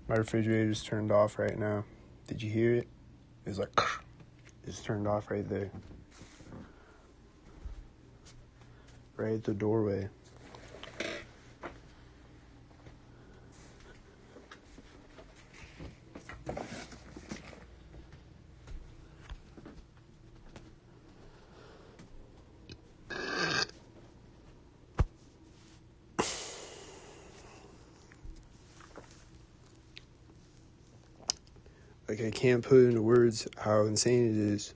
My refrigerator's turned off right now. Did you hear it? It was like, it's turned off right there. Right at the doorway. Like, I can't put into words how insane it is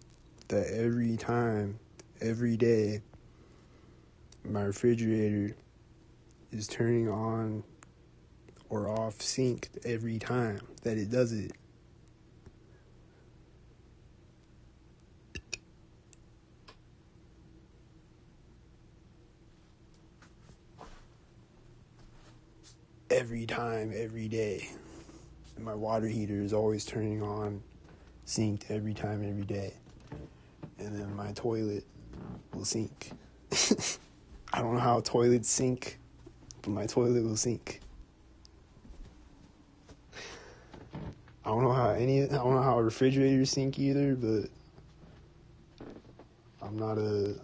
that every time, every day, my refrigerator is turning on or off synced every time that it does it. Every time, every day. And my water heater is always turning on, synced every time, every day. And then my toilet will sink. I don't know how toilets sink, but my toilet will sink. I don't know how refrigerators sink either, but I'm not a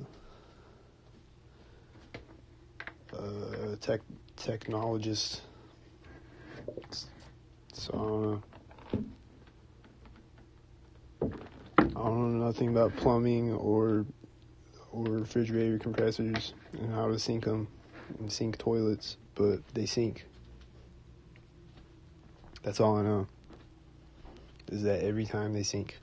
technologist. So I don't know nothing about plumbing or refrigerator compressors and how to sync them and sync toilets, but they sink. That's all I know, is that every time they sink.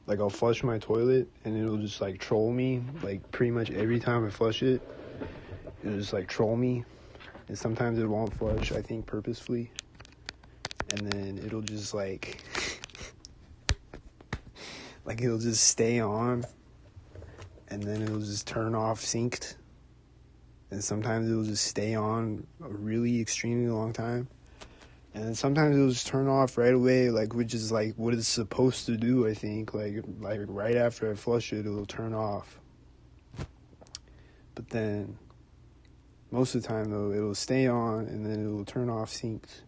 Like, I'll flush my toilet and it'll just like troll me. Like, pretty much every time I flush it, it'll just like troll me. And sometimes it won't flush, I think purposefully. And then it'll just like it'll just stay on, and then it'll just turn off synced. And sometimes it'll just stay on a really extremely long time. And then sometimes it'll just turn off right away, like, which is like what it's supposed to do, I think. Like right after I flush it, it'll turn off. But then most of the time, though, it'll stay on and then it'll turn off synced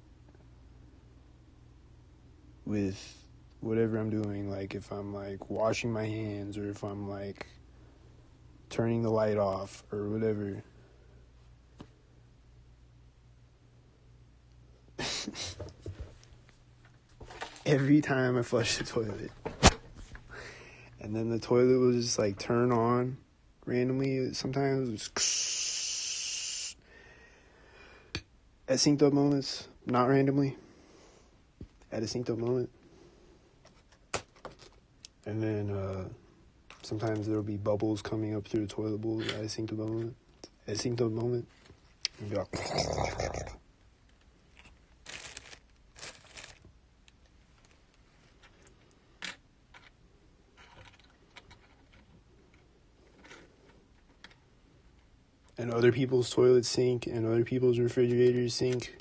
with whatever I'm doing. Like, if I'm like washing my hands, or if I'm like turning the light off or whatever. Every time I flush the toilet. And then the toilet will just like turn on randomly. Sometimes it's at synced up moments, not randomly. At a synced up moment. And then sometimes there'll be bubbles coming up through the toilet bowl at a synced up moment. At a synced up moment. And be like, and other people's toilets sink, and other people's refrigerators sink.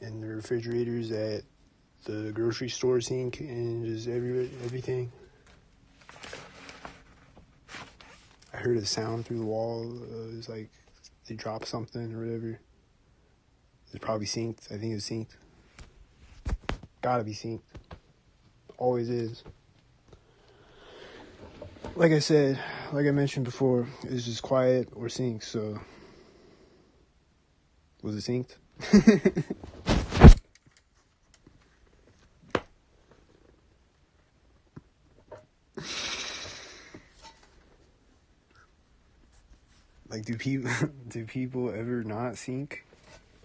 And the refrigerators at the grocery store sink, and just everything. I heard a sound through the wall. It's like they dropped something or whatever. It's probably synced. I think it's synced. Gotta be synced. Always is. Like I said, like I mentioned before, it's just quiet or synced, so. Was it synced? Like, do people ever not sync?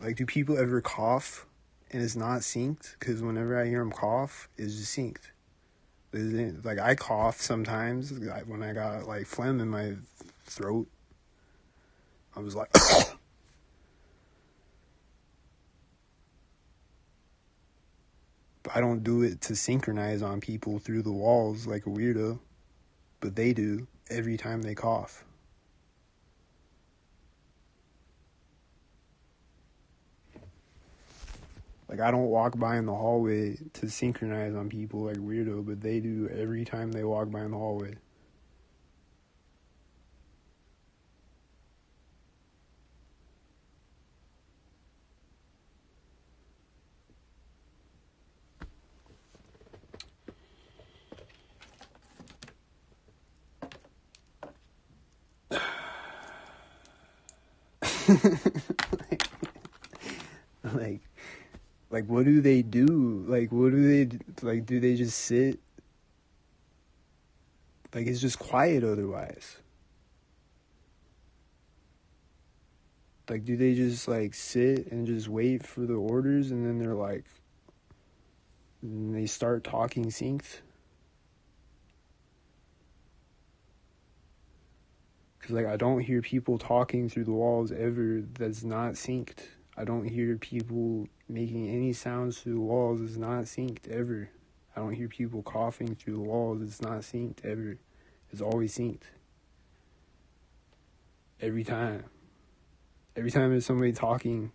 Like, do people ever cough and it's not synced? Because whenever I hear them cough, it's just synced. Like, I cough sometimes when I got like phlegm in my throat. I was like, but I don't do it to synchronize on people through the walls like a weirdo. But they do every time they cough. Like, I don't walk by in the hallway to synchronize on people like a weirdo, but they do every time they walk by in the hallway. like, like, what do they do? Like, what do they, like, do they just sit? Like, it's just quiet otherwise. Like, do they just, like, sit and just wait for the orders, and then they're like, and they start talking synced? Because, like, I don't hear people talking through the walls ever that's not synced. I don't hear people making any sounds through the walls that's not synced ever. I don't hear people coughing through the walls that's not synced ever. It's always synced. Every time. Every time there's somebody talking.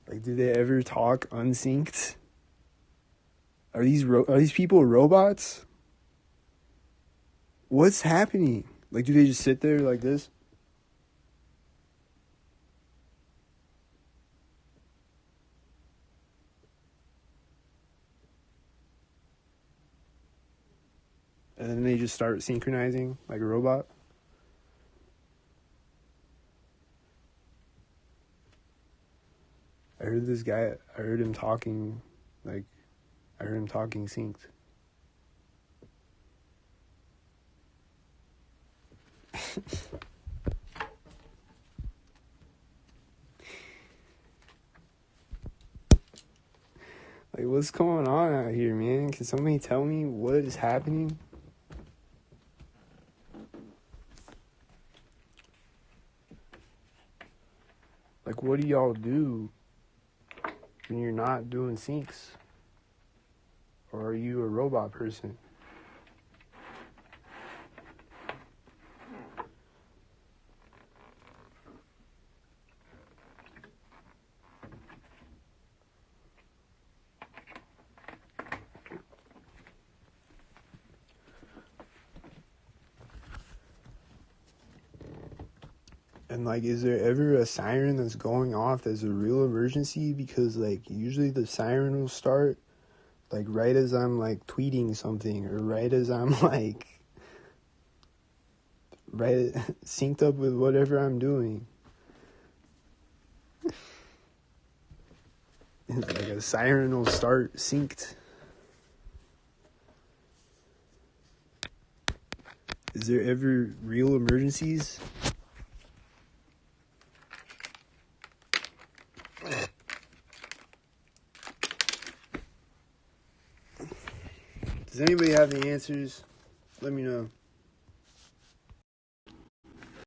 Like, do they ever talk unsynced? Are these people robots? What's happening? Like, do they just sit there like this? And then they just start synchronizing like a robot? I heard this guy, I heard him talking synced. Like, what's going on out here, man? Can somebody tell me what is happening? Like, what do y'all do when you're not doing syncs? Or are you a robot person? And, like, is there ever a siren that's going off that's a real emergency? Because, like, usually the siren will start, like, right as I'm, like, tweeting something, or right as I'm, like, right, synced up with whatever I'm doing. It's like a siren will start synced. Is there ever real emergencies? Does anybody have the answers? Let me know.